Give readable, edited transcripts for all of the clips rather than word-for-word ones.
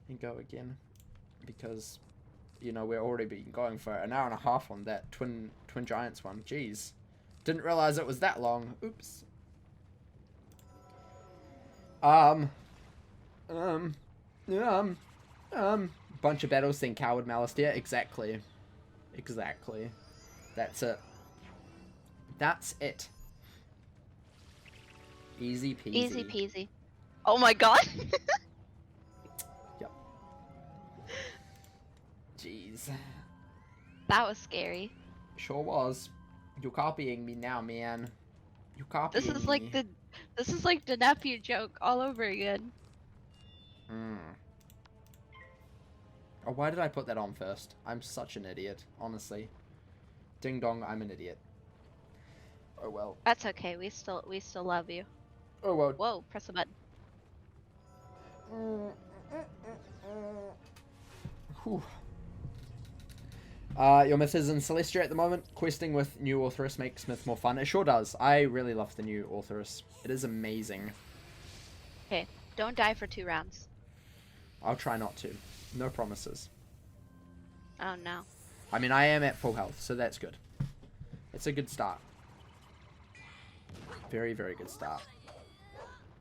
and go again, because, you know, we're already been going for an hour and a half on that Twin Giants one. Jeez. Didn't realize it was that long. Oops. Bunch of battles, then Coward Malice. Yeah, exactly. Exactly. That's it. That's it. Easy peasy. Easy peasy. Oh my god! Yep. Jeez. That was scary. Sure was. You're copying me now, man. You're copying This is me. like the nephew joke all over again. Oh, why did I put that on first? I'm such an idiot, honestly. Ding dong, I'm an idiot. Oh well. That's okay. We still love you. Oh well. Whoa! Press a button. Whew. Your myth is in Celestia at the moment. Questing with new Authoress makes myth more fun. It sure does. I really love the new Authoress. It is amazing. Okay, don't die for 2 rounds. I'll try not to. No promises. Oh no. I mean, I am at full health, so that's good. It's a good start. Very, very good start.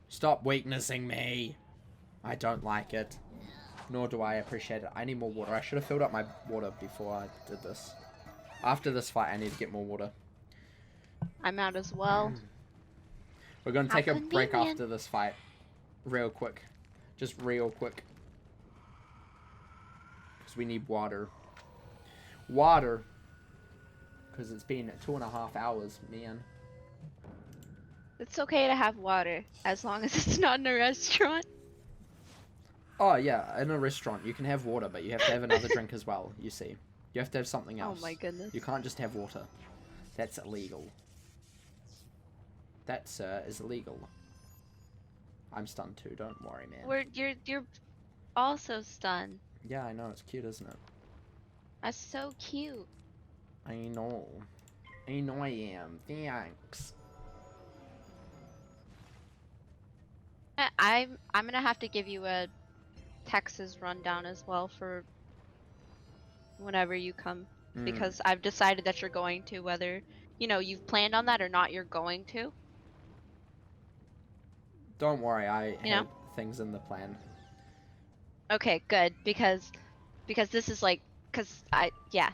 Stop weaknessing me. I don't like it. Nor do I appreciate it. I need more water. I should have filled up my water before I did this. After this fight, I need to get more water. I'm out as well. We're going to take a break convenient. after this fight. Real quick. Just real quick. Because we need water. Water. Because it's been 2.5 hours, man. It's okay to have water as long as it's not in a restaurant. Oh, yeah, in a restaurant, you can have water, but you have to have another drink as well, you see. You have to have something else. Oh my goodness. You can't just have water. That's illegal. That, sir, is illegal. I'm stunned too, don't worry, man. You're also stunned. Yeah, I know, it's cute, isn't it? That's so cute. I know. I know I am. Thanks. I'm gonna have to give you a Texas rundown as well for whenever you come, because I've decided that you're going to, whether you've planned on that or not, you're going to. Don't worry, I have things in the plan. Okay, good, because this is like, Because like yeah.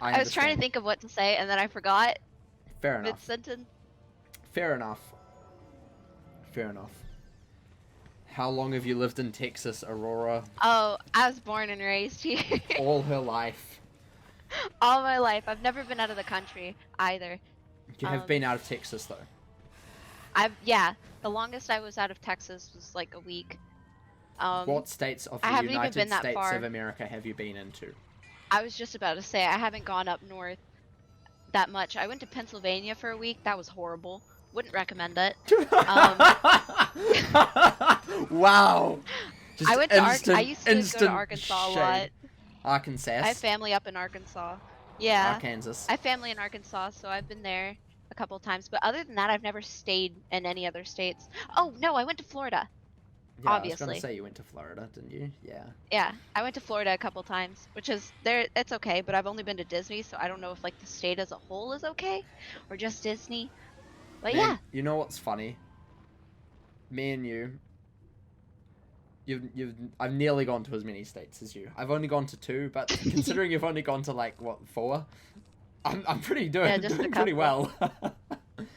I was trying to think of what to say and then I forgot. Fair enough. Mid-sentence. Fair enough. Fair enough. How long have you lived in Texas, Aurora? Oh, I was born and raised here. All her life. All my life. I've never been out of the country either. You have been out of Texas though. The longest I was out of Texas was like a week. What states of I the haven't even United been that States far. of America have you been into? I was just about to say, I haven't gone up north that much. I went to Pennsylvania for a week. That was horrible. Wouldn't recommend it. Wow. Just I used to go to Arkansas a lot. Arkansas. I have family up in Arkansas. Yeah. Arkansas. I have family in Arkansas, so I've been there a couple times. But other than that, I've never stayed in any other states. Oh, no, I went to Florida. Yeah, obviously. I was gonna say you went to Florida, didn't you? Yeah. Yeah, I went to Florida a couple times, which is there. It's okay, but I've only been to Disney, so I don't know if like the state as a whole is okay, or just Disney. But Man, yeah. You know what's funny? Me and I've nearly gone to as many states as you. I've only gone to 2, but considering you've only gone to like what 4, I'm pretty doing pretty well.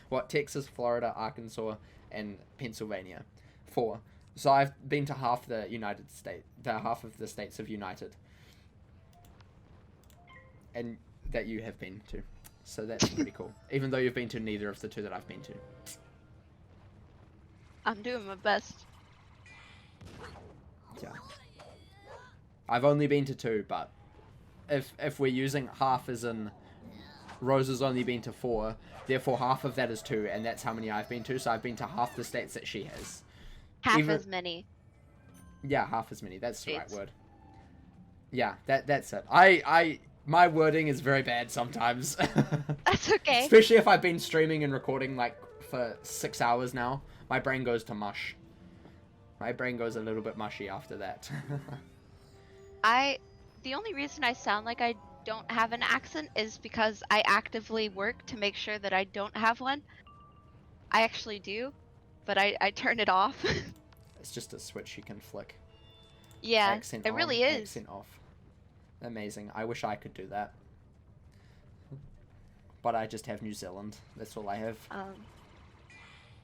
What, Texas, Florida, Arkansas, and Pennsylvania, 4. So I've been to half the United States, half of the states of United, and that you have been to. So that's pretty cool. Even though you've been to neither of the 2 that I've been to. I'm doing my best. Yeah. I've only been to 2, but if we're using half as in Rose has only been to 4, therefore half of that is 2, and that's how many I've been to. So I've been to half the states that she has. Half as many. Yeah, half as many. That's the right States. word. Yeah, that's it. My wording is very bad sometimes. That's okay. Especially if I've been streaming and recording like for 6 hours now, my brain goes to mush. My brain goes a little bit mushy after that. The only reason I sound like I don't have an accent is because I actively work to make sure that I don't have one. I actually do, but I turn it off. It's just a switch you can flick. Yeah, Accent it on, really is. accent off. Amazing. I wish I could do that. But I just have New Zealand. That's all I have.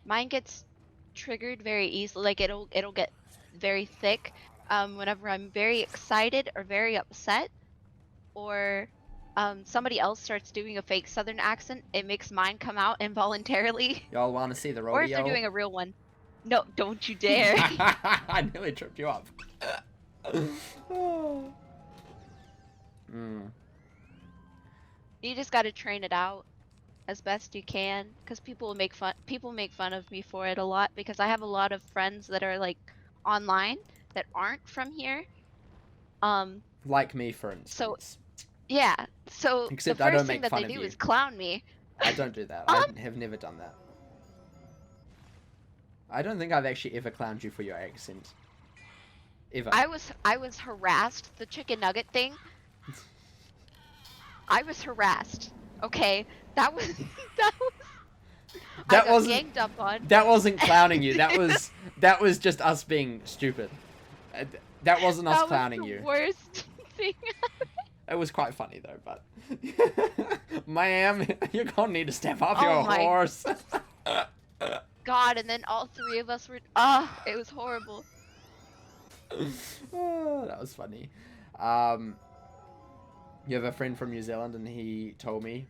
Mine gets triggered very easily. Like it'll get very thick whenever I'm very excited or very upset, or somebody else starts doing a fake Southern accent. It makes mine come out involuntarily. Y'all want to see the rodeo? Or if they're doing a real one. No, don't you dare. I nearly tripped you up. You just gotta train it out as best you can, because people make fun of me for it a lot, because I have a lot of friends that are like online that aren't from here. Like me, for instance. So yeah, so except the I first don't thing make that fun they of do you. is clown me. I don't do that. I have never done that. I don't think I've actually ever clowned you for your accent. Ever. I was harassed. The chicken nugget thing. I was harassed. Okay, that was I got wasn't ganged up on. That wasn't clowning you. That was just us being stupid. That wasn't us clowning you. That was the worst thing. It was quite funny though, but ma'am, you're gonna need to step off your my horse. God, and then all three of us were it was horrible. Oh, that was funny. You have a friend from New Zealand, and he told me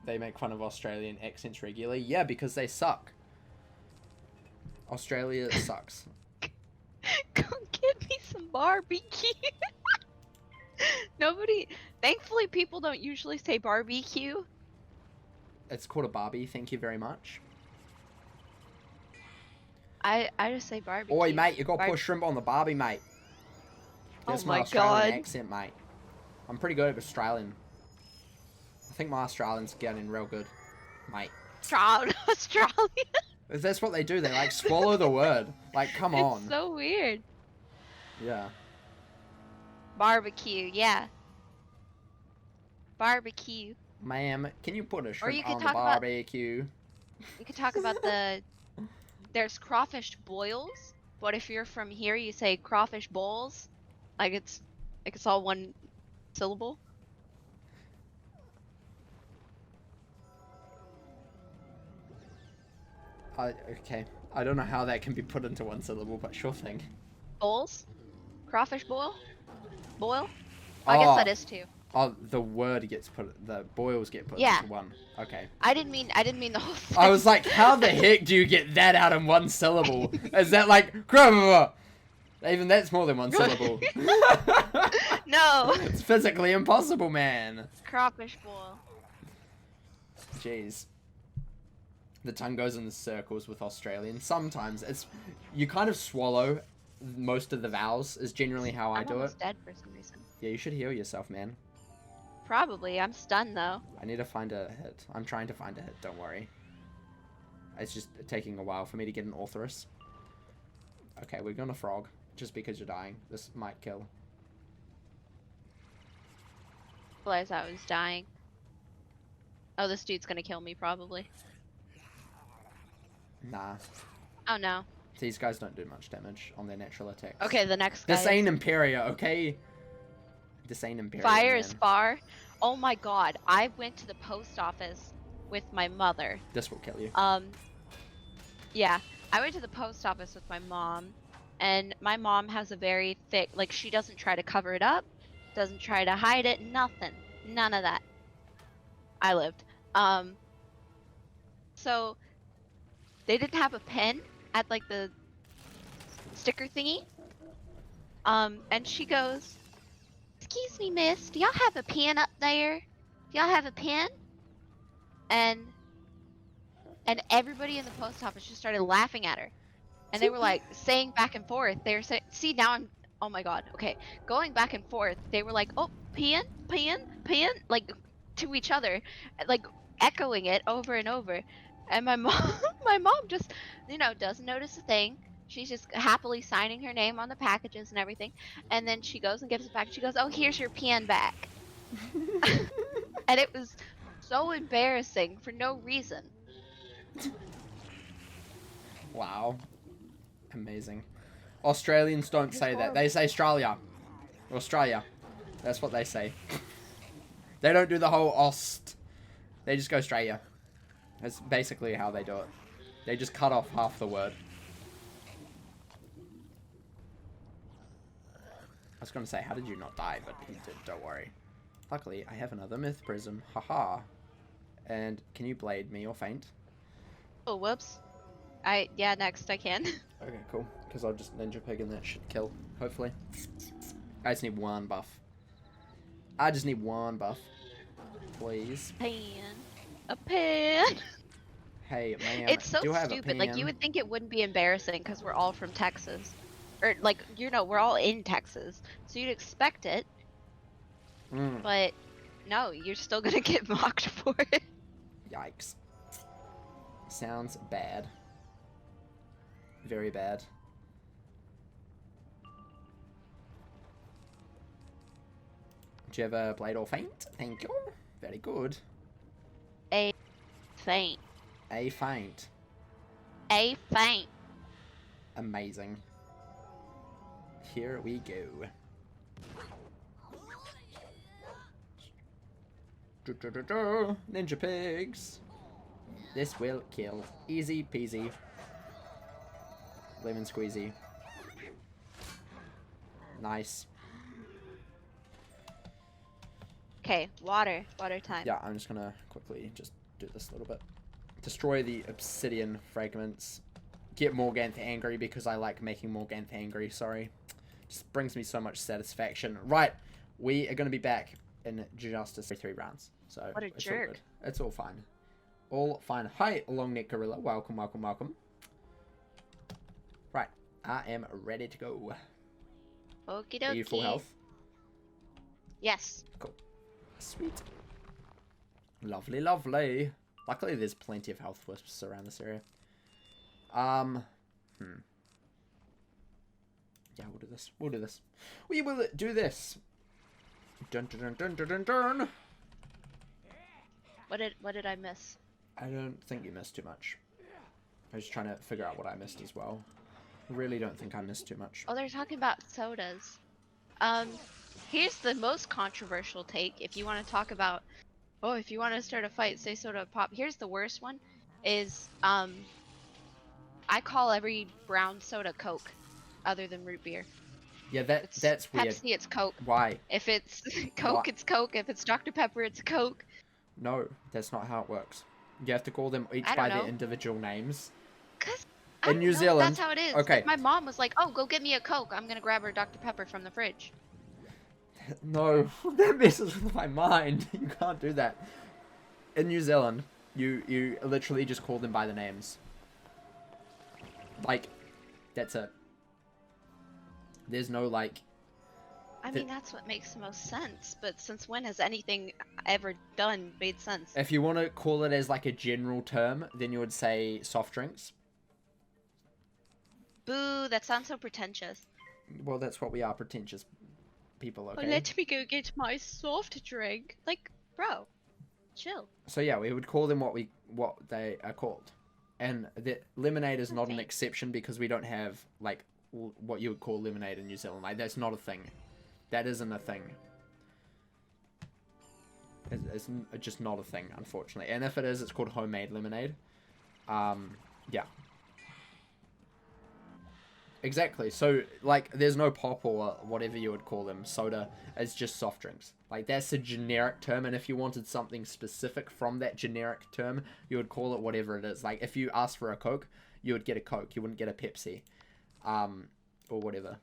they make fun of Australian accents regularly. Yeah, because they suck. Australia sucks. Go get me some barbecue. Thankfully people don't usually say barbecue. It's called a barbie, thank you very much. I just say barbecue. Oi, mate, you gotta put shrimp on the barbie, mate. That's my Australian accent, mate. I'm pretty good at Australian. I think my Australian's getting real good, mate. Australian. That's what they do. They like swallow the word. Like, come on. It's so weird. Yeah. Barbecue, yeah. Barbecue. Ma'am, can you put a shrimp on the talk barbecue? We could talk about there's crawfish boils, but if you're from here, you say crawfish bowls. Like it's all one syllable. Okay. I don't know how that can be put into one syllable, but sure thing. Bowls? Crawfish boil? Boil? I guess that is two. Oh, the word gets put, the boils get put into one. Okay. I didn't mean the whole thing. I was like, how the heck do you get that out in one syllable? Is that like, even that's more than one syllable. No. It's physically impossible, man. Crawfish boil. Jeez. The tongue goes in circles with Australian. Sometimes you kind of swallow most of the vowels is generally how I do it. I'm almost dead for some reason. Yeah, you should heal yourself, man. Probably. I'm stunned though. I need to find a hit. I'm trying to find a hit, don't worry. It's just taking a while for me to get an Orthoris. Okay, we're gonna frog. Just because you're dying. This might kill. Realized I was dying. Oh, this dude's gonna kill me probably. Nah. Oh no. These guys don't do much damage on their natural attacks. Okay, the next guy. This ain't Imperia, okay? This ain't Imperia. Fire man. is far. Oh my god, I went to the post office with my mother. This will kill you. Yeah. I went to the post office with my mom, and my mom has a very thick, like, she doesn't try to cover it up, doesn't try to hide it, nothing. None of that. I lived. So, they didn't have a pen at, like, the sticker thingy. And she goes, "Excuse me, miss, do y'all have a pen up there? Do y'all have a pen?" And everybody in the post office just started laughing at her. And they were, like, saying back and forth. They were saying, see, now I'm, oh my god, okay. Going back and forth, they were like, "Oh, pen, pen, pen," like, to each other. Like, echoing it over and over. And my mom, my mom just, doesn't notice a thing. She's just happily signing her name on the packages and everything. And then she goes and gives it back. She goes, "Oh, here's your pen back." And it was so embarrassing for no reason. Wow. Amazing. Australians don't say that. They say Australia. Australia. That's what they say. They don't do the whole Ost. They just go Australia. That's basically how they do it. They just cut off half the word. I was going to say, how did you not die? But he did, don't worry. Luckily, I have another myth prism. Haha. And can you blade me or faint? Oh, whoops. Yeah, next I can. Okay, cool. Because I'll just ninja pig and that should kill, hopefully. I just need one buff. I just need one buff. Please. Pan. A pan. Hey, man. It's so stupid. Like, you would think it wouldn't be embarrassing because we're all from Texas. Or, like, we're all in Texas. So you'd expect it. But, no, you're still gonna get mocked for it. Yikes. Sounds bad. Very bad. Do you have a blade or faint? Thank you. Very good. A faint. A faint. A faint. Amazing. Here we go. Ninja pigs. This will kill. Easy peasy. Lemon squeezy. Nice. Okay, water. Water time. Yeah, I'm just gonna quickly just do this a little bit. Destroy the obsidian fragments. Get Morganth angry because I like making Morganth angry, sorry. Just brings me so much satisfaction. Right, we are gonna be back in just 3 rounds. So what a jerk. All good. It's all fine. All fine. Hi, long neck gorilla. Welcome, welcome, welcome. Right, I am ready to go. Okie dokie. Are you full health? Yes. Cool. Sweet. Lovely, lovely. Luckily, there's plenty of health wisps around this area. Yeah, we'll do this. We'll do this. We will do this. Dun dun dun dun dun dun dun. What did I miss? I don't think you missed too much. I was trying to figure out what I missed as well. I really don't think I missed too much. Oh, they're talking about sodas. Here's the most controversial take. If you want to talk about, oh, if you want to start a fight, say soda pop. Here's the worst one, is I call every brown soda Coke, other than root beer. Yeah, that's weird. Pepsi, it's Coke. Why? If it's Coke, it's Coke. If it's Dr. Pepper, it's Coke. No, that's not how it works. You have to call them each by their individual names. Cause in New Zealand, that's how it is. Okay. Like, my mom was like, "Oh, go get me a Coke. I'm gonna grab her Dr. Pepper from the fridge." No, that messes with my mind. You can't do that. In New Zealand, you literally just call them by the names. Like, that's it. There's no like. I mean, that's what makes the most sense. But since when has anything ever done made sense? If you want to call it as like a general term, then you would say soft drinks. Boo! That sounds so pretentious. Well, that's what we are, pretentious people. Okay. Oh, let me go get my soft drink. Like, bro, chill. So yeah, we would call them what they are called, and the lemonade is not an exception because we don't have like what you would call lemonade in New Zealand. Like, that's not a thing. That isn't a thing. It's just not a thing, unfortunately. And if it is, it's called homemade lemonade. Yeah. Exactly. So, like, there's no pop or whatever you would call them. Soda. It's just soft drinks. Like, that's a generic term, and if you wanted something specific from that generic term, you would call it whatever it is. Like, if you asked for a Coke, you would get a Coke. You wouldn't get a Pepsi. Or whatever.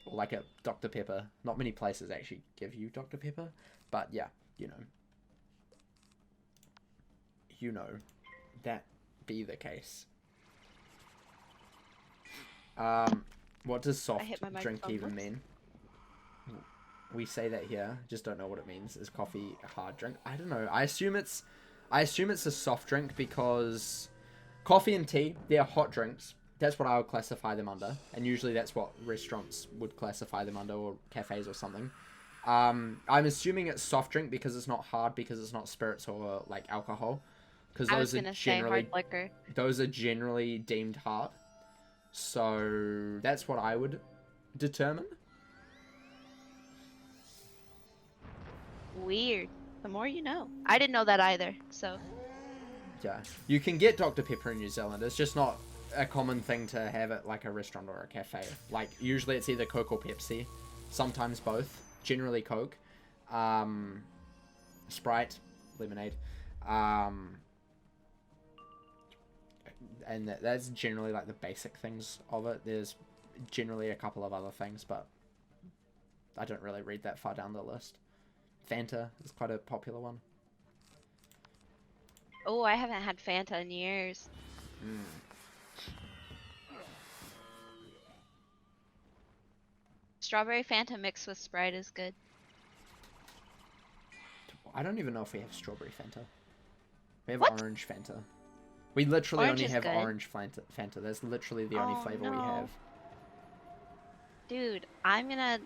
Or like a Dr. Pepper. Not many places actually give you Dr. Pepper. But yeah, you know. You know. That be the case. What does soft drink even mean? We say that here. Just don't know what it means. Is coffee a hard drink? I don't know. I assume it's a soft drink because Coffee and tea, they're hot drinks. That's what I would classify them under. And usually that's what restaurants would classify them under, or cafes or something. I'm assuming it's soft drink because it's not hard, because it's not spirits or like alcohol. Because those are generally hard liquor. Those are generally deemed hard. So that's what I would determine. Weird. The more you know. I didn't know that either, so. Yeah. You can get Dr. Pepper in New Zealand. It's just not a common thing to have at like a restaurant or a cafe. Like, usually it's either Coke or Pepsi. Sometimes both. Generally Coke. Sprite. Lemonade. And that's generally like the basic things of it. There's generally a couple of other things, but I don't really read that far down the list. Fanta is quite a popular one. Oh, I haven't had Fanta in years. Strawberry Fanta mixed with Sprite is good. I don't even know if we have strawberry Fanta. We have What? orange Fanta. We literally Orange only is have good. orange Fanta. That's literally the only flavor we have. Dude, I'm gonna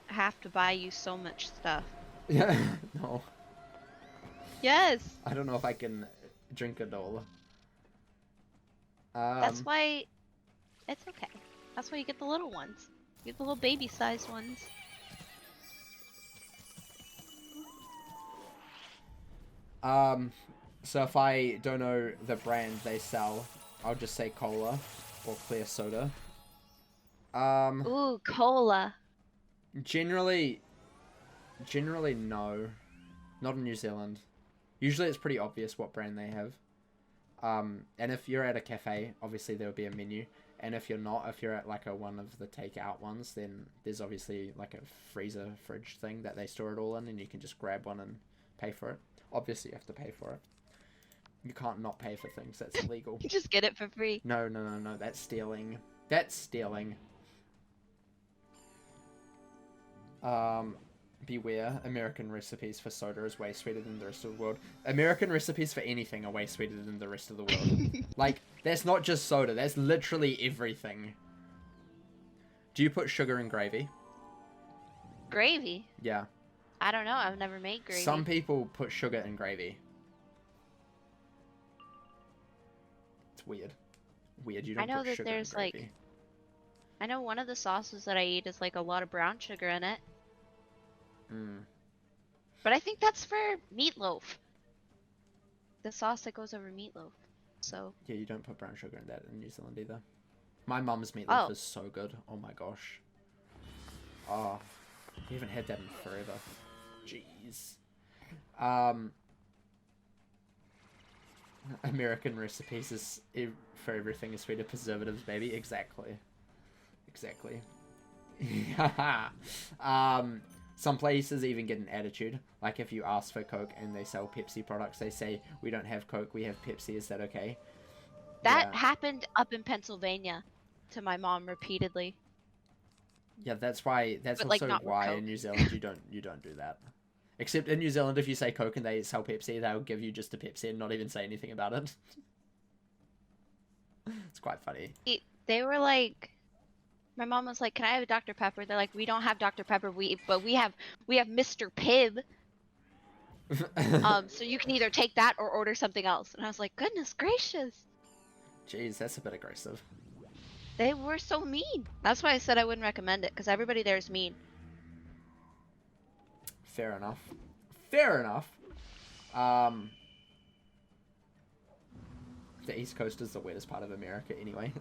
have to buy you so much stuff. Yeah, no. Yes! I don't know if I can drink it all. That's why... It's okay. That's why you get the little ones. You get the little baby-sized ones. So if I don't know the brand they sell, I'll just say cola or clear soda. Ooh, cola. Generally no. Not in New Zealand. Usually it's pretty obvious what brand they have. And if you're at a cafe, obviously there will be a menu. And if you're not, if you're at like one of the takeout ones, then there's obviously like a freezer fridge thing that they store it all in, and you can just grab one and pay for it. Obviously you have to pay for it. You can't not pay for things. That's illegal. You just get it for free. No. That's stealing. That's stealing. Beware. American recipes for soda is way sweeter than the rest of the world. American recipes for anything are way sweeter than the rest of the world. Like, that's not just soda. That's literally everything. Do you put sugar in gravy? Gravy? Yeah. I don't know. I've never made gravy. Some people put sugar in gravy. It's weird. Weird, you don't I know put that sugar in there's gravy. like... I know one of the sauces that I eat is like a lot of brown sugar in it. But I think that's for meatloaf. The sauce that goes over meatloaf. So... Yeah, you don't put brown sugar in that in New Zealand either. My mum's meatloaf is so good. Oh my gosh. Oh, we haven't had that in forever. Jeez. American recipes is for everything is sweeter preservatives, baby. Exactly. Some places even get an attitude. Like if you ask for Coke and they sell Pepsi products, they say, we don't have Coke, we have Pepsi. Is that okay? That happened up in Pennsylvania to my mom repeatedly. Yeah, that's why. That's but, also like, why in New Zealand you don't do that. Except in New Zealand, if you say Coke and they sell Pepsi, they'll give you just a Pepsi and not even say anything about it. It's quite funny. They were like, my mom was like, "Can I have a Dr. Pepper?" They're like, "We don't have Dr. Pepper, but we have Mr. Pibb. So you can either take that or order something else." And I was like, "Goodness gracious." Jeez, that's a bit aggressive. They were so mean. That's why I said I wouldn't recommend it, because everybody there is mean. Fair enough. The East Coast is the weirdest part of America anyway.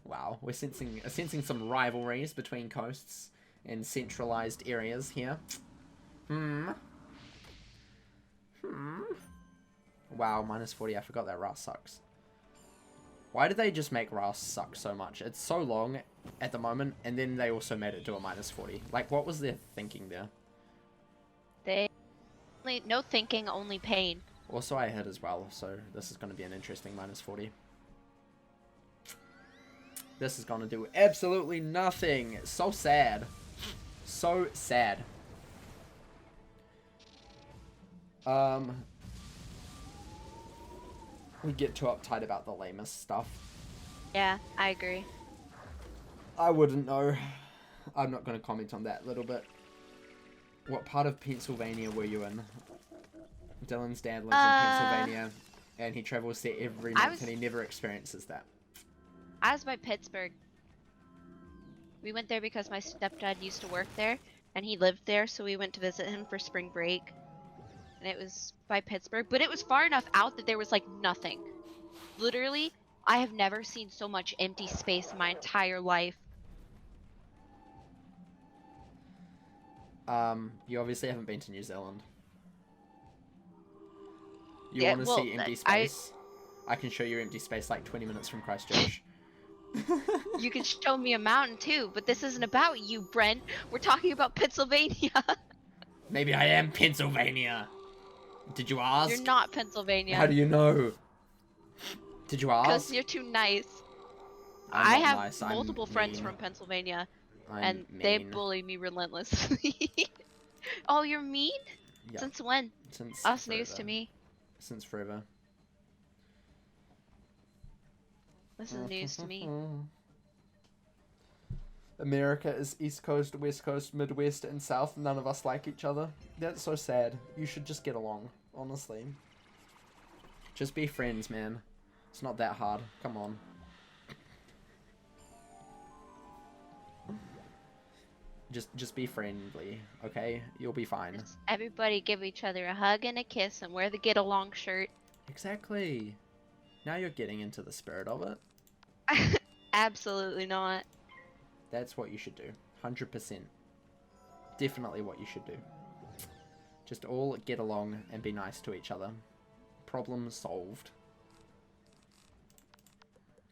Wow, we're sensing some rivalries between coasts and centralized areas here. Wow, -40. I forgot that Rust sucks. Why did they just make Rust suck so much? It's so long at the moment, and then they also made it to a -40. Like, what was their thinking there? No thinking, only pain. Also, I hit as well, so this is going to be an interesting -40. This is going to do absolutely nothing. So sad. So sad. we get too uptight about the lamest stuff. Yeah, I agree. I wouldn't know. I'm not going to comment on that little bit. What part of Pennsylvania were you in? Dylan's dad lives in Pennsylvania, and he travels there every month, and he never experiences that. I was by Pittsburgh. We went there because my stepdad used to work there, and he lived there, so we went to visit him for spring break. And it was by Pittsburgh, but it was far enough out that there was like nothing. Literally, I have never seen so much empty space in my entire life. You obviously haven't been to New Zealand. You want to see empty space? I can show you empty space like 20 minutes from Christchurch. You can show me a mountain too, but this isn't about you, Brent. We're talking about Pennsylvania. Maybe I am Pennsylvania. Did you ask? You're not Pennsylvania. How do you know? Did you ask? Because you're too nice. I have multiple friends from Pennsylvania, and they bully me relentlessly. Oh, you're mean? Yep. Since when? Since That's forever. News to me. Since forever. This is news to me. America is East Coast, West Coast, Midwest, and South. None of us like each other. That's so sad. You should just get along, honestly. Just be friends, man. It's not that hard. Come on. Just be friendly, okay? You'll be fine. Just everybody give each other a hug and a kiss and wear the get along shirt. Exactly. Now you're getting into the spirit of it. Absolutely not. That's what you should do. 100%. Definitely what you should do. Just all get along and be nice to each other. Problem solved.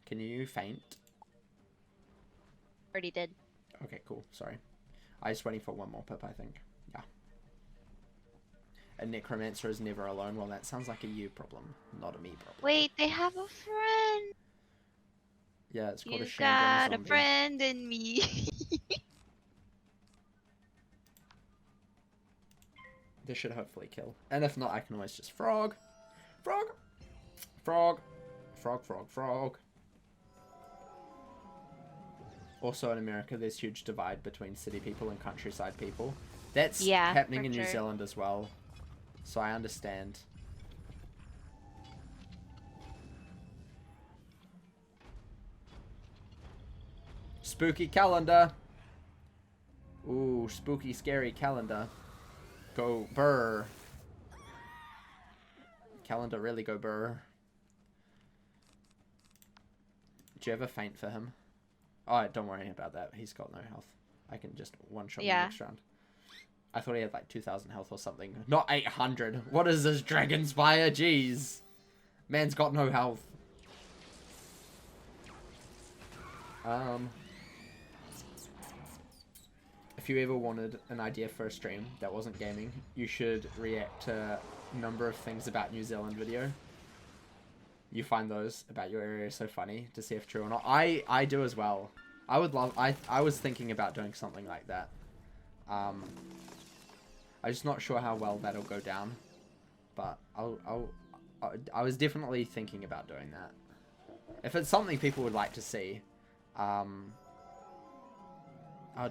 Can you faint? Already did. Okay, cool. Sorry. I was waiting for one more pip, I think. Yeah. A necromancer is never alone. Well, that sounds like a you problem, not a me problem. Wait, they have a friend. Yeah, it's called a Shandong zombie. You got a friend in me. This should hopefully kill. And if not, I can always just frog. Frog. Frog. Frog, frog, frog. Also in America, there's huge divide between city people and countryside people. That's happening in New Zealand as well. So I understand. Spooky calendar. Ooh, spooky, scary calendar. Go burr. Calendar really go burr. Do you ever faint for him? Oh, don't worry about that. He's got no health. I can just one-shot him next round. I thought he had like 2,000 health or something. Not 800. What is this dragon spire? Jeez. Man's got no health. If you ever wanted an idea for a stream that wasn't gaming, you should react to a number of things about New Zealand video. You find those about your area so funny to see if true or not. I do as well. I would love. I was thinking about doing something like that. I'm just not sure how well that'll go down, but I was definitely thinking about doing that. If it's something people would like to see, I'll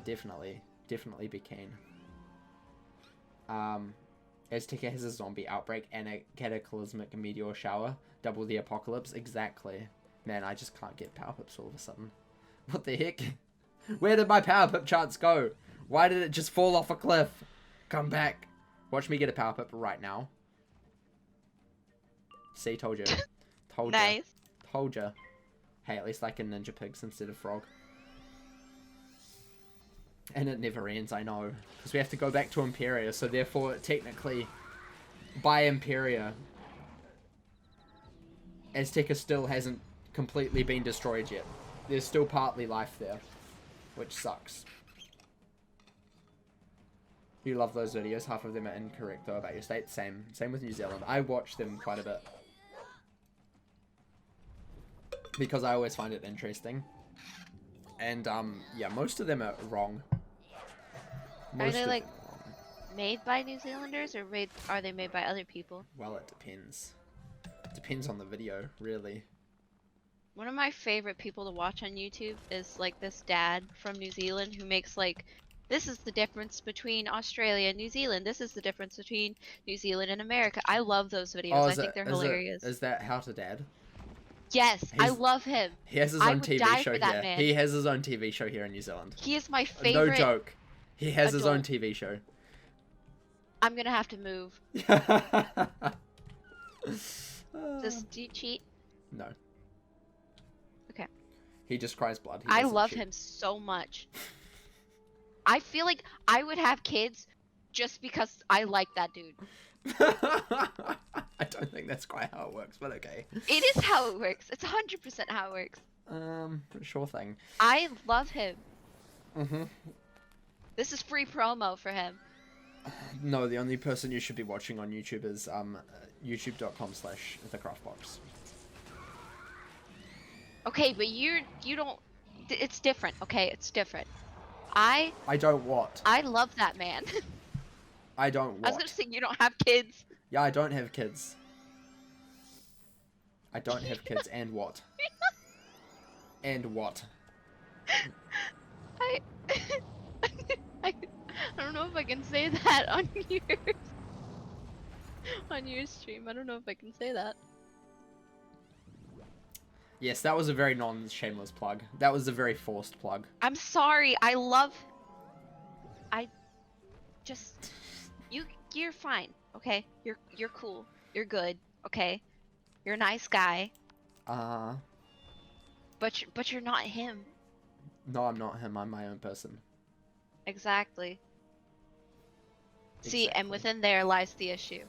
definitely be keen. Azteca has a zombie outbreak and a cataclysmic meteor shower. Double the apocalypse. Exactly. Man, I just can't get power pips all of a sudden. What the heck? Where did my power pip chance go? Why did it just fall off a cliff? Come back. Watch me get a power pip right now. See, told you. Told you. Nice. Told you. Hey, at least I can ninja pigs instead of frog. And it never ends, I know. Because we have to go back to Imperia, so therefore, technically, by Imperia, Azteca still hasn't completely been destroyed yet. There's still partly life there, which sucks. You love those videos. Half of them are incorrect, though, about your state. Same with New Zealand. I watch them quite a bit. Because I always find it interesting. And, yeah, most of them are wrong. Are they, like, made by New Zealanders, or are they made by other people? Well, it depends. depends on the video, really. One of my favorite people to watch on YouTube is like this dad from New Zealand who makes like, this is the difference between Australia and New Zealand. This is the difference between New Zealand and America. I love those videos. I think they're hilarious. Is that How to Dad? Yes, I love him. He has his own TV show here. Man. He has his own TV show here in New Zealand. He is my favorite. No joke. He has his own TV show. I'm gonna have to move. Do you cheat? No. Okay. He just cries blood. I love him so much. I feel like I would have kids just because I like that dude. I don't think that's quite how it works, but okay. It is how it works. It's 100% how it works. Sure thing. I love him. Mm-hmm. This is free promo for him. No, the only person you should be watching on YouTube is youtube.com/TheCraftBox. Okay, but you don't. It's different. Okay, it's different. I don't what? I love that man. I don't what? I was gonna say you don't have kids. Yeah, I don't have kids. I don't have kids, and what? And what? I don't know if I can say that on your stream. I don't know if I can say that. Yes, that was a very non-shameless plug. That was a very forced plug. I'm sorry. I just you're fine. Okay? You're cool. You're good. Okay? You're a nice guy. But you're not him. No, I'm not him. I'm my own person. Exactly. See, and within there lies the issue.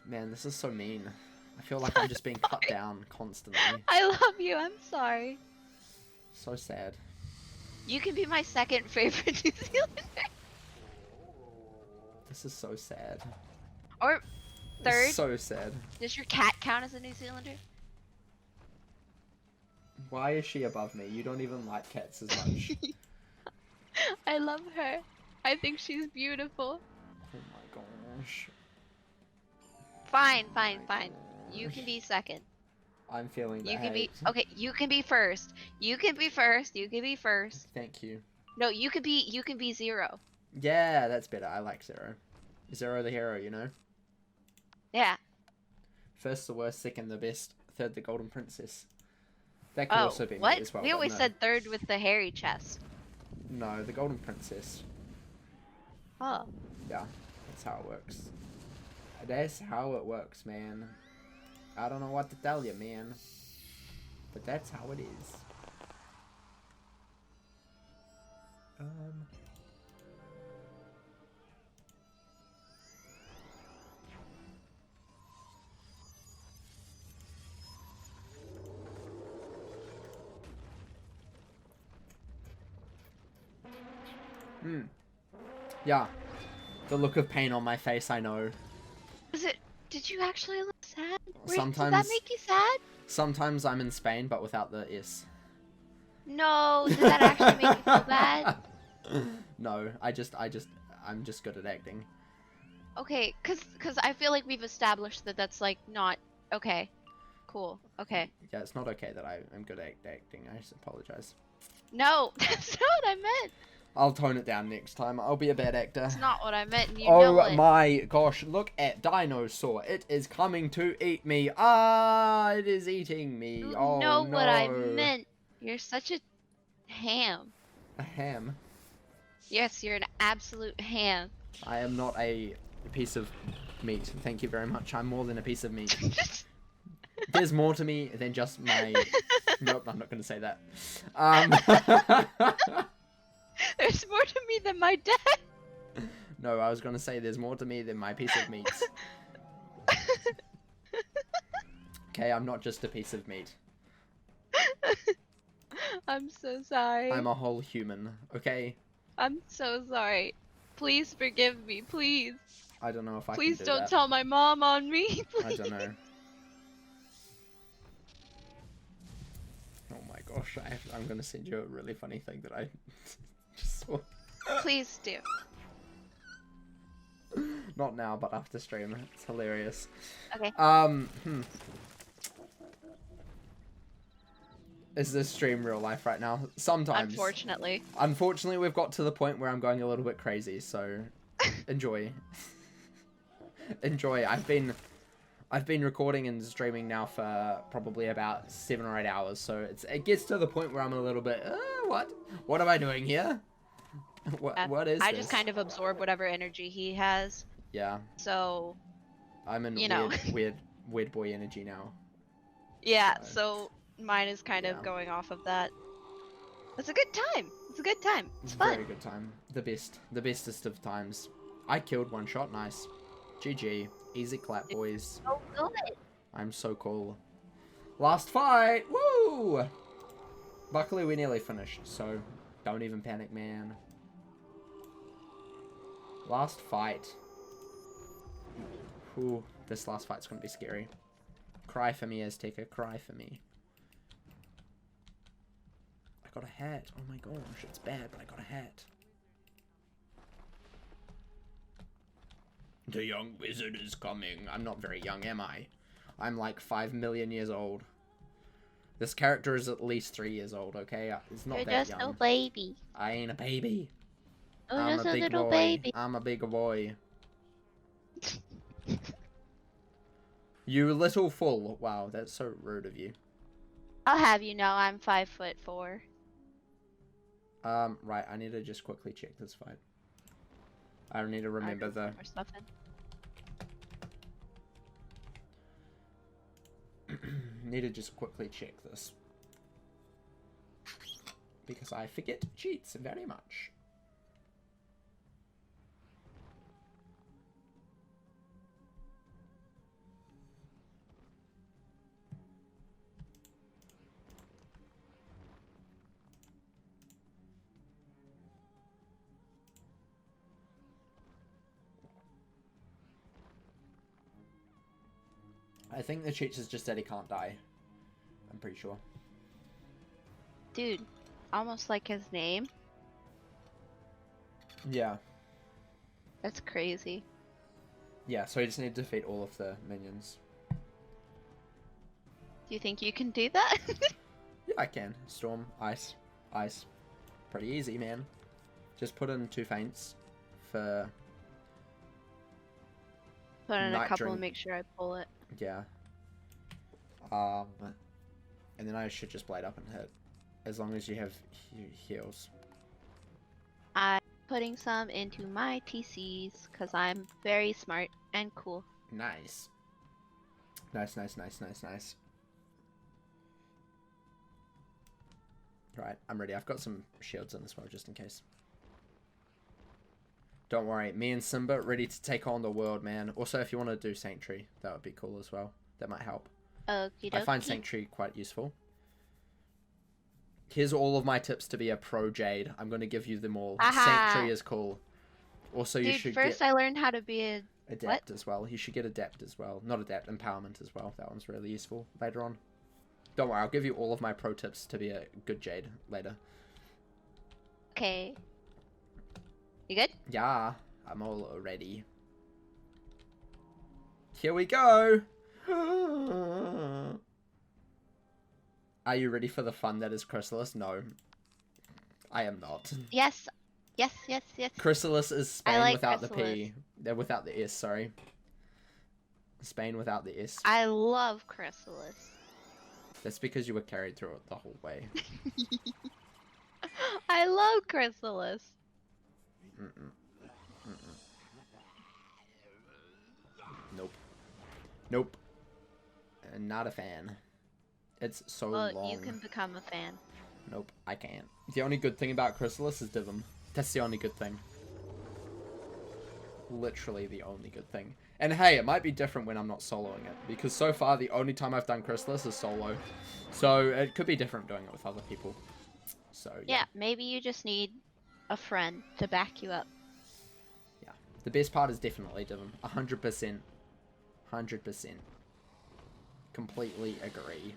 Man, this is so mean. I feel like I'm just being cut down constantly. I love you. I'm sorry. So sad. You can be my second favorite New Zealander. This is so sad. Or third. It's so sad. Does your cat count as a New Zealander? Why is she above me? You don't even like cats as much. I love her. I think she's beautiful. Oh my gosh. Fine. You can be second. I'm feeling that. You can be okay. You can be first. You can be first. Thank you. No, you can be zero. Yeah, that's better. I like Zero. Zero the hero, you know. Yeah. First the worst, second the best, third the golden princess. That could also be me what? as well. We always said third with the hairy chest. No, the golden princess. Oh. Yeah, that's how it works. That's how it works, man. I don't know what to tell you, man. But that's how it is. Yeah. The look of pain on my face, I know. Did you actually look sad? Sometimes. Did that make you sad? Sometimes I'm in Spain, but without the S. No, did that actually make you feel bad? No, I'm just good at acting. Okay, cause I feel like we've established that that's like not okay. Cool. Okay. Yeah, it's not okay that I am good at acting. I just apologize. No, that's not what I meant. I'll tone it down next time. I'll be a bad actor. That's not what I meant. And you know it. Oh my gosh! Look at Dinosaur. It is coming to eat me. Ah, it is eating me. You oh know no! what I meant. You're such a ham. A ham. Yes, you're an absolute ham. I am not a piece of meat. Thank you very much. I'm more than a piece of meat. There's more to me than just my... Nope, I'm not going to say that. There's more to me than my dad. No, I was going to say there's more to me than my piece of meat. Okay, I'm not just a piece of meat. I'm so sorry. I'm a whole human, okay? I'm so sorry. Please forgive me, please. I don't know if I Please can do don't that. tell my mom on me, please. I don't know. Oh my gosh, I'm gonna send you a really funny thing that I just saw. Please do. Not now, but after stream. It's hilarious. Okay. Is this stream real life right now? Sometimes. Unfortunately. Unfortunately, we've got to the point where I'm going a little bit crazy, so enjoy. Enjoy. I've been recording and streaming now for probably about 7 or 8 hours, so it gets to the point where I'm a little bit, what am I doing here? What is I this? just kind of absorb whatever energy he has. Yeah. So. I'm in weird boy energy now. Yeah. So mine is kind of going off of that. It's a good time. It's a good time. It's fun. Very good time. The bestest of times. I killed one shot. Nice. GG. Easy clap, boys. Oh, good. I'm so cool. Last fight. Woo! Luckily, we nearly finished, so don't even panic, man. Last fight. Ooh, this last fight's gonna be scary. Cry for me, Azteca. Cry for me. I got a hat. Oh my gosh, it's bad, but I got a hat. The young wizard is coming. I'm not very young, am I? I'm like 5 million years old. This character is at least 3 years old, okay? It's not that young. You're just a baby. I ain't a baby. Oh, I'm just a a big little boy. baby. I'm a big boy. You little fool. Wow, that's so rude of you. I'll have you know I'm 5'4". Right, I need to just quickly check this fight. I don't need to remember the... need to just quickly check this. Because I forget cheats very much. I think the cheats is just that he can't die. I'm pretty sure. Dude, almost like his name. Yeah. That's crazy. Yeah, so you just need to defeat all of the minions. Do you think you can do that? Yeah, I can. Storm, ice, ice. Pretty easy, man. Just put in 2 feints for... Put in a couple drink. and make sure I pull it. Yeah. And then I should just blade up and hit. As long as you have heals. I'm putting some into my TCs because I'm very smart and cool. Nice. Nice, nice, nice, nice, nice. Right, I'm ready. I've got some shields in as well, just in case. Don't worry, me and Simba ready to take on the world, man. Also, if you want to do Sanctuary, that would be cool as well. That might help. Okie dokie. I find Sanctuary quite useful. Here's all of my tips to be a pro Jade. I'm going to give you them all. Aha. Sanctuary is cool. Also, you should first get I learned how to be a... Adept as well. You should get Adept as well. Not Adept, Empowerment as well. That one's really useful later on. Don't worry, I'll give you all of my pro tips to be a good Jade later. Okay. You good? Yeah, I'm all ready. Here we go! Are you ready for the fun that is Chrysalis? No. I am not. Yes. Yes, yes, yes. Chrysalis is Spain like without Chrysalis. the P. Without the S, sorry. Spain without the S. I love Chrysalis. That's because you were carried through it the whole way. I love Chrysalis. Nope. Nope. Not a fan. It's so Well, long. you can become a fan. Nope, I can't. The only good thing about Chrysalis is Divum. That's the only good thing. Literally the only good thing. And hey, it might be different when I'm not soloing it. Because so far, the only time I've done Chrysalis is solo. So it could be different doing it with other people. So yeah, maybe you just need a friend to back you up. Yeah. The best part is definitely Divum. 100%. 100%. Completely agree.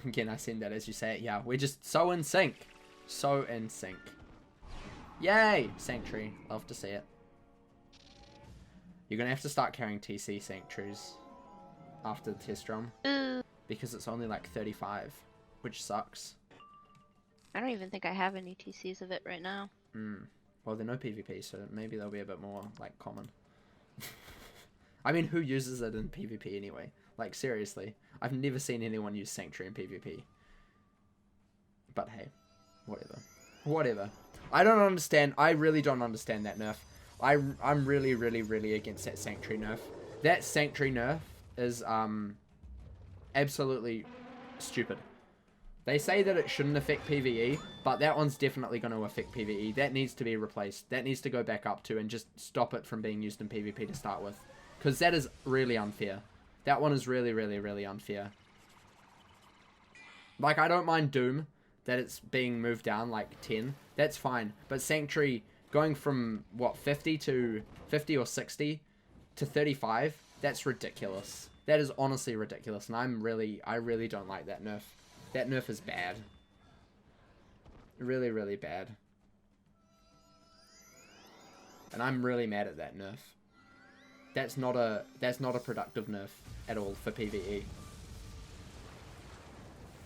Again, I send that as you say it. Yeah, we're just so in sync. So in sync. Yay! Sanctuary. Love to see it. You're going to have to start carrying TC Sanctuaries after the test drum. Because it's only like 35, which sucks. I don't even think I have any TCs of it right now. Well, they're no PvP, so maybe they'll be a bit more, like, common. I mean, who uses it in PvP anyway? Like, seriously. I've never seen anyone use Sanctuary in PvP. But hey, whatever. Whatever. I don't understand. I really don't understand that nerf. I'm really, really, really against that Sanctuary nerf. That Sanctuary nerf is, absolutely stupid. They say that it shouldn't affect PvE, but that one's definitely going to affect PvE. That needs to be replaced. That needs to go back up to and just stop it from being used in PvP to start with. Because that is really unfair. That one is really, really, really unfair. Like, I don't mind Doom, that it's being moved down, like, 10. That's fine. But Sanctuary, going from, what, 50 or 60 to 35, that's ridiculous. That is honestly ridiculous, and I really don't like that nerf. That nerf is bad. Really, really bad. And I'm really mad at that nerf. That's not a productive nerf at all for PvE.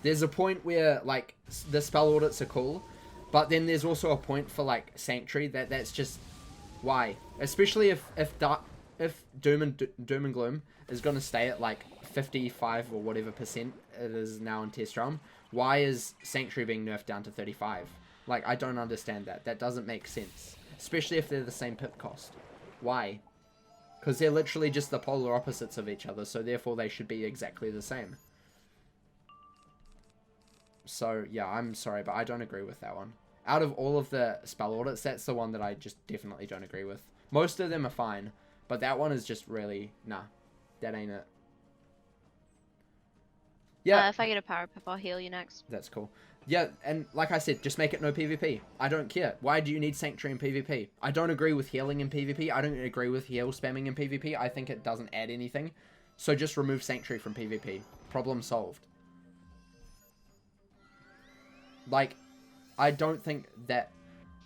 There's a point where, like, the spell audits are cool, but then there's also a point for, like, Sanctuary that's just why. Especially if Doom and Gloom is gonna stay at like 55 or whatever percent it is now in test drum. Why is Sanctuary being nerfed down to 35? Like, I don't understand that. That doesn't make sense. Especially if they're the same pip cost. Why? Because they're literally just the polar opposites of each other, so therefore they should be exactly the same. So, yeah, I'm sorry, but I don't agree with that one. Out of all of the spell audits, that's the one that I just definitely don't agree with. Most of them are fine, but that one is just really, nah, that ain't it. Yeah. If I get a power pip, I'll heal you next. That's cool. Yeah, and like I said, just make it no PvP. I don't care. Why do you need Sanctuary in PvP? I don't agree with healing in PvP. I don't agree with heal spamming in PvP. I think it doesn't add anything. So just remove Sanctuary from PvP. Problem solved. Like, I don't think that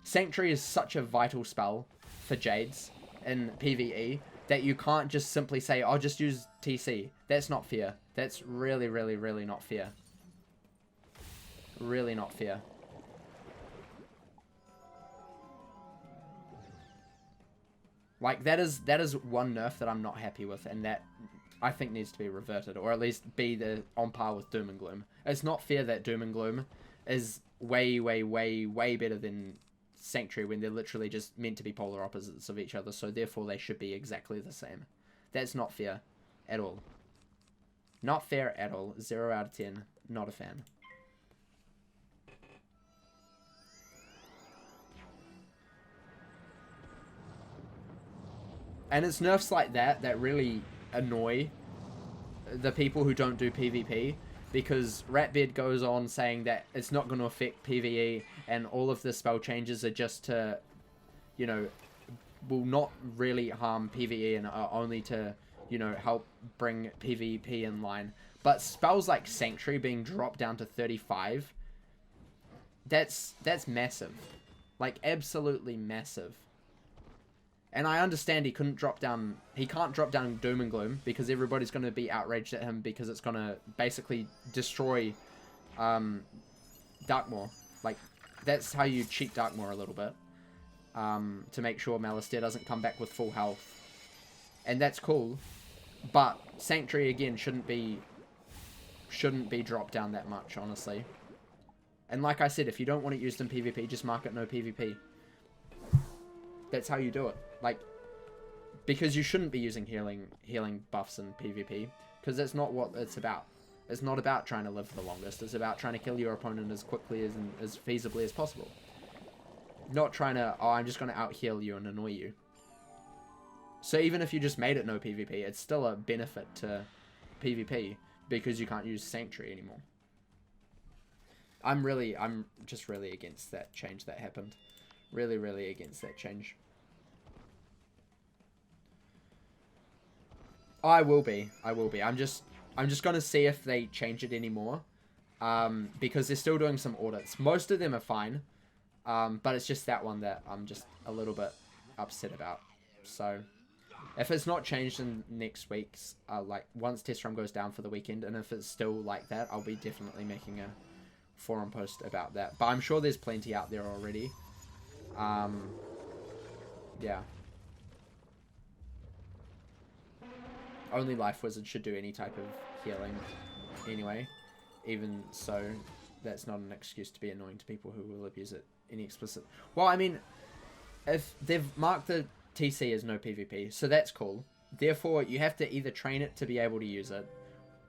Sanctuary is such a vital spell for Jades in PvE that you can't just simply say, "I'll just use TC." That's not fair. That's really, really, really not fair. Really not fair. Like, that is one nerf that I'm not happy with, and that I think needs to be reverted, or at least be on par with Doom and Gloom. It's not fair that Doom and Gloom is way, way, way, way better than Sanctuary when they're literally just meant to be polar opposites of each other, so therefore they should be exactly the same. That's not fair at all. Not fair at all. 0 out of 10. Not a fan. And it's nerfs like that that really annoy the people who don't do PvP, because Ratbeard goes on saying that it's not going to affect PvE and all of the spell changes are just to, you know, will not really harm PvE and are only to, you know, help bring PvP in line. But spells like Sanctuary being dropped down to 35, that's massive. Like, absolutely massive. And I understand he can't drop down Doom and Gloom because everybody's going to be outraged at him because it's going to basically destroy Darkmoor. Like, that's how you cheat Darkmoor a little bit. To make sure Malistaire doesn't come back with full health. And that's cool. But Sanctuary, again, shouldn't be dropped down that much, honestly. And like I said, if you don't want it used in PvP, just mark it no PvP. That's how you do it. Like, because you shouldn't be using healing buffs in PvP, because that's not what it's about. It's not about trying to live the longest. It's about trying to kill your opponent as quickly as feasibly as possible. Not trying to, oh, I'm just going to out-heal you and annoy you. So even if you just made it no PvP, it's still a benefit to PvP, because you can't use Sanctuary anymore. I'm just really against that change that happened. Really, really against that change. I will be. I'm just going to see if they change it anymore. Because they're still doing some audits. Most of them are fine. But it's just that one that I'm just a little bit upset about. So if it's not changed in next week's, like once test run goes down for the weekend, and if it's still like that, I'll be definitely making a forum post about that. But I'm sure there's plenty out there already. Yeah. Only Life Wizard should do any type of healing anyway. Even so, that's not an excuse to be annoying to people who will abuse it. Any explicit... Well, I mean, if they've marked the TC as no PvP, so that's cool. Therefore, you have to either train it to be able to use it,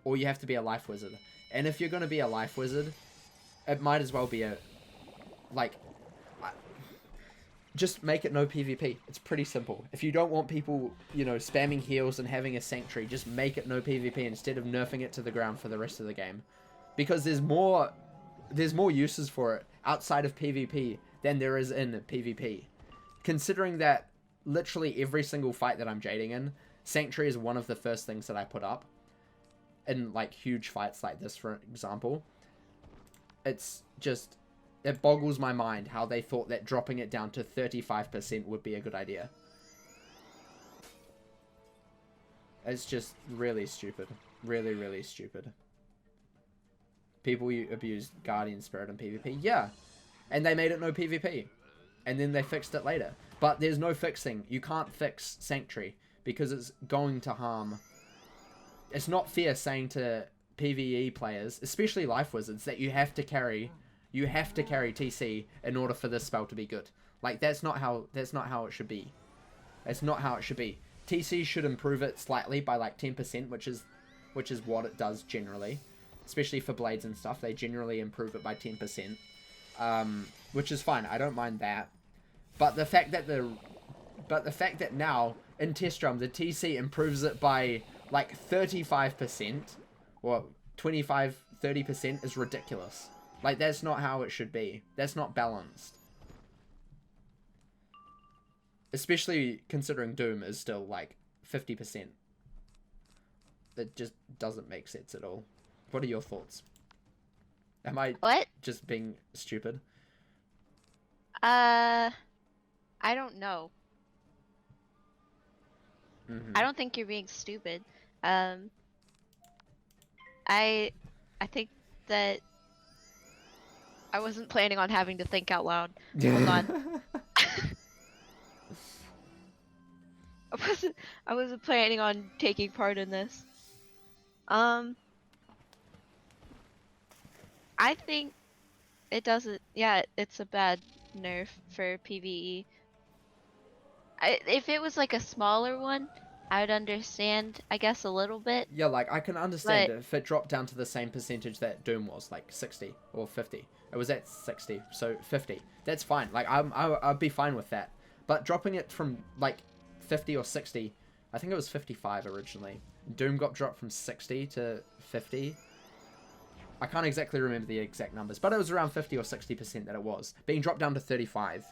or you have to be a Life Wizard. And if you're going to be a Life Wizard, it might as well be a... Like... Just make it no PvP. It's pretty simple. If you don't want people, you know, spamming heals and having a sanctuary, just make it no PvP instead of nerfing it to the ground for the rest of the game. Because there's more uses for it outside of PvP than there is in PvP. Considering that literally every single fight that I'm jading in, sanctuary is one of the first things that I put up. In, like, huge fights like this, for example. It's just... It boggles my mind how they thought that dropping it down to 35% would be a good idea. It's just really stupid. Really, really stupid. People abused Guardian Spirit in PvP. Yeah. And they made it no PvP. And then they fixed it later. But there's no fixing. You can't fix Sanctuary. Because it's going to harm... It's not fair saying to PvE players, especially Life Wizards, that you have to carry... You have to carry TC in order for this spell to be good. Like, that's not how it should be. That's not how it should be. TC should improve it slightly by like 10%, which is what it does generally. Especially for blades and stuff, they generally improve it by 10%. Which is fine. I don't mind that. But the fact that now in test run the TC improves it by like 35% or 25-30% is ridiculous. Like, that's not how it should be. That's not balanced. Especially considering Doom is still, like, 50%. It just doesn't make sense at all. What are your thoughts? Am I just being stupid? I don't know. Mm-hmm. I don't think you're being stupid. I think that I wasn't planning on having to think out loud. Hold on. I wasn't planning on taking part in this. I think it doesn't. Yeah, it's a bad nerf for PvE. If it was like a smaller one, I would understand, I guess, a little bit. Yeah, like, I can understand if it dropped down to the same percentage that Doom was, like 60 or 50. It was at 60, so 50. That's fine. Like, I'd be fine with that. But dropping it from, like, 50 or 60, I think it was 55 originally. Doom got dropped from 60 to 50. I can't exactly remember the exact numbers, but it was around 50 or 60% that it was. Being dropped down to 35,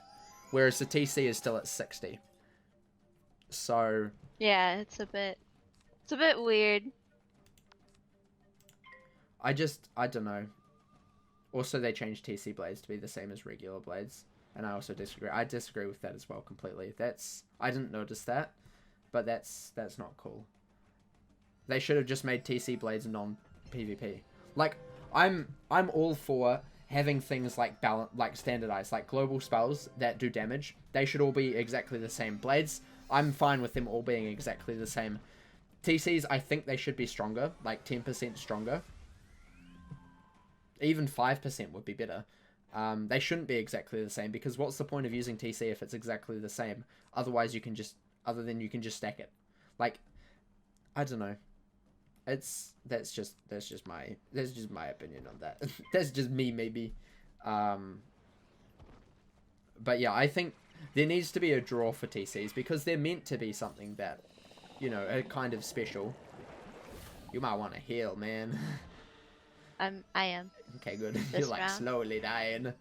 whereas the TC is still at 60. So... Yeah, it's a bit weird. I don't know. Also, they changed TC blades to be the same as regular blades, and I also disagree. I disagree with that as well completely. I didn't notice that, but that's not cool. They should have just made TC blades non-PvP. Like, I'm all for having things like standardized, like global spells that do damage. They should all be exactly the same. Blades, I'm fine with them all being exactly the same. TCs, I think they should be stronger, like 10% stronger. Even 5% would be better. They shouldn't be exactly the same, because what's the point of using TC if it's exactly the same? Otherwise, you can just stack it. Like, I don't know. That's just my opinion on that. That's just me, maybe. But yeah, I think there needs to be a draw for TCs, because they're meant to be something that, you know, are kind of special. You might want to heal, man. I am. Okay, good. You're like round. Slowly dying.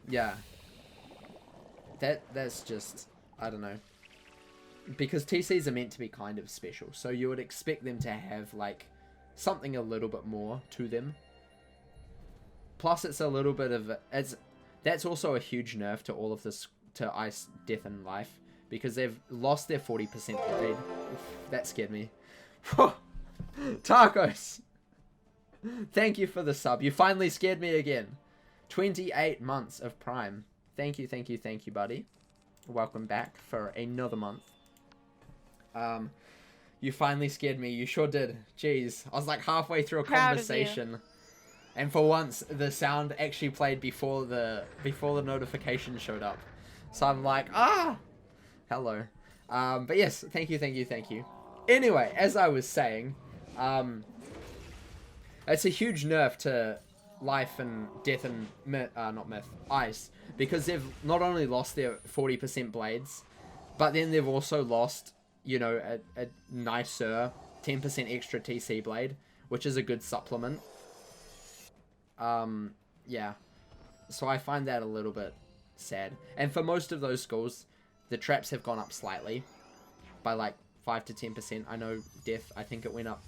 Yeah. That's just, I don't know. Because TCs are meant to be kind of special, so you would expect them to have, like, something a little bit more to them. plus it's a little bit of that's also a huge nerf to all of this, to Ice, Death, and Life, because they've lost their 40% blade. That scared me. Tacos, thank you for the sub. You finally scared me again. 28 months of Prime. Thank you, thank you, thank you, buddy. Welcome back for another month. You finally scared me. You sure did. Jeez, I was like halfway through a conversation, and for once the sound actually played before the notification showed up. So I'm like, hello. But yes, thank you, thank you, thank you. Anyway, as I was saying, it's a huge nerf to Life and Death and Ice, because they've not only lost their 40% blades, but then they've also lost, you know, a nicer 10% extra TC blade, which is a good supplement. Yeah. So I find that a little bit sad. And for most of those schools, the traps have gone up slightly by like 5 to 10%. I know Death, I think it went up.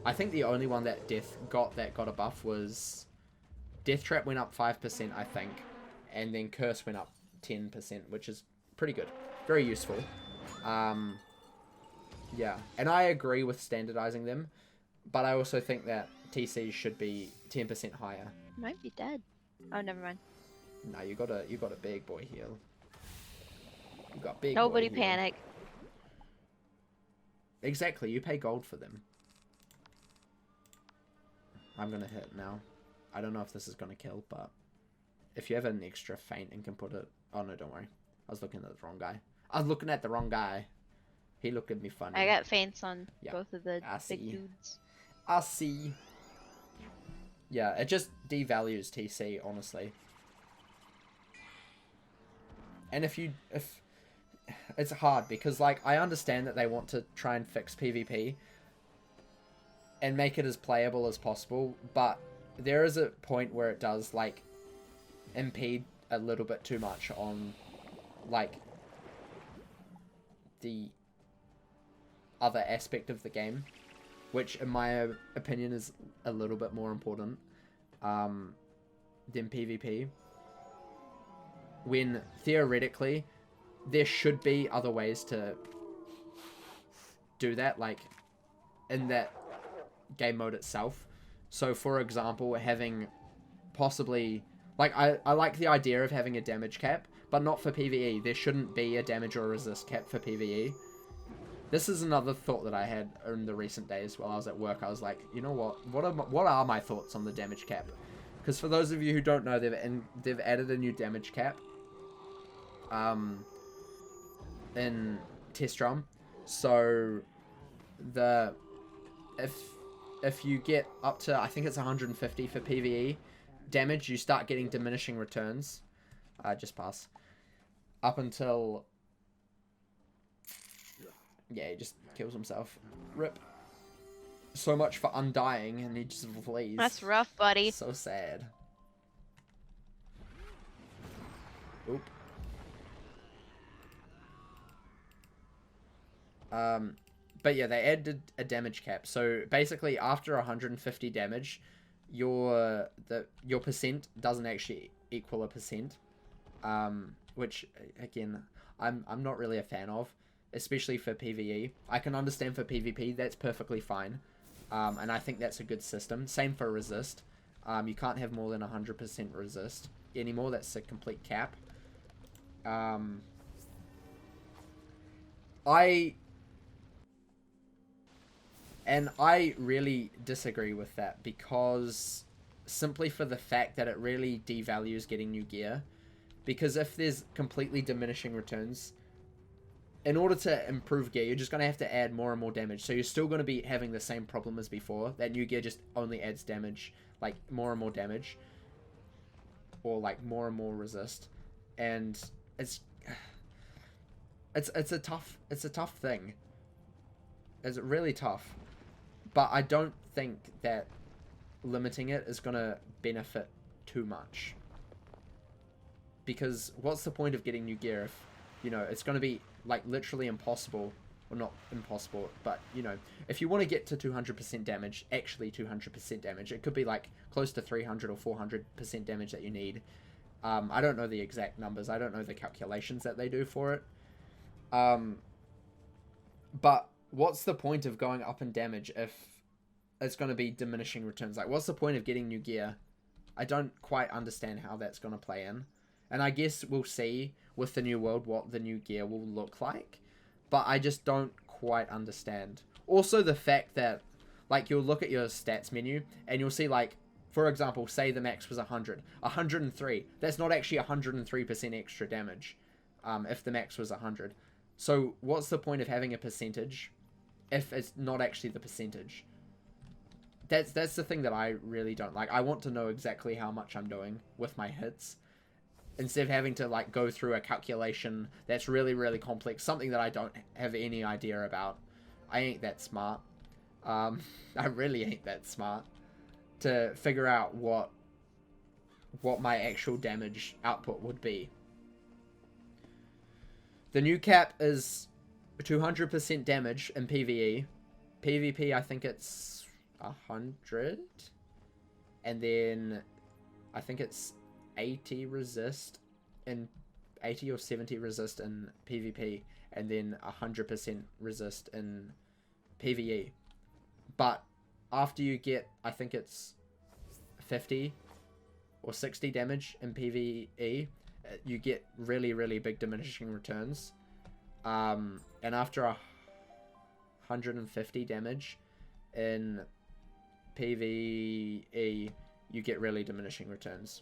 I think the only one that Death got that got a buff was Death Trap went up 5%, I think, and then Curse went up 10%, which is pretty good. Very useful. Yeah, and I agree with standardizing them, but I also think that TC should be 10% higher. Might be dead. Oh, never mind. No, you got a big boy heal. You got big. Nobody boy heal. panic. Exactly, you pay gold for them. I'm gonna hit now. I don't know if this is gonna kill, but if you have an extra feint and can put it... Oh no, don't worry. I was looking at the wrong guy. I was looking at the wrong guy. He looked at me funny. I got feints on both of the big dudes. I see. Yeah, it just devalues TC, honestly. And if it's hard, because like I understand that they want to try and fix PvP and make it as playable as possible, but there is a point where it does like impede a little bit too much on like the other aspect of the game, which in my opinion is a little bit more important than PvP, when theoretically there should be other ways to do that, like in that game mode itself. So for example, having possibly like I like the idea of having a damage cap, but not for PvE. There shouldn't be a damage or resist cap for PvE. This is another thought that I had in the recent days while I was at work. I was like, you know what are my thoughts on the damage cap? Because for those of you who don't know, they've added a new damage cap in Test Drum. So if you get up to, I think it's 150 for PvE damage, you start getting diminishing returns. Just pass. Up until... Yeah, he just kills himself. Rip. So much for undying, and he just flees. That's rough, buddy. So sad. Oop. But yeah, they added a damage cap. So basically, after 150 damage, your percent doesn't actually equal a percent. Which again, I'm not really a fan of, especially for PvE. I can understand for PvP, that's perfectly fine. And I think that's a good system. Same for resist. You can't have more than 100% resist anymore. That's a complete cap. I really disagree with that, because simply for the fact that it really devalues getting new gear. Because if there's completely diminishing returns, in order to improve gear, you're just going to have to add more and more damage. So you're still going to be having the same problem as before. That new gear just only adds damage, like more and more damage, or like more and more resist. And it's a tough thing. It's really tough. But I don't think that limiting it is going to benefit too much. Because what's the point of getting new gear if, you know, it's going to be like literally impossible. or not impossible, but, you know, if you want to get to 200% damage, actually 200% damage, it could be like close to 300 or 400% damage that you need. I don't know the exact numbers. I don't know the calculations that they do for it. But what's the point of going up in damage if it's going to be diminishing returns? Like, what's the point of getting new gear? I don't quite understand how that's going to play in. And I guess we'll see with the new world what the new gear will look like. But I just don't quite understand. Also, the fact that, like, you'll look at your stats menu and you'll see, like, for example, say the max was 100. 103. That's not actually 103% extra damage if the max was 100. So what's the point of having a percentage if it's not actually the percentage? That's the thing that I really don't like. I want to know exactly how much I'm doing with my hits, instead of having to, like, go through a calculation that's really, really complex, something that I don't have any idea about. I ain't that smart. I really ain't that smart to figure out what my actual damage output would be. The new cap is 200% damage in PvE. PvP, I think it's 100. And then I think it's 80 resist in 80 or 70 resist in PvP, and then 100% resist in PvE. But after you get, I think it's 50 or 60 damage in PvE, you get really, really big diminishing returns. And after 150 damage in PvE, you get really diminishing returns.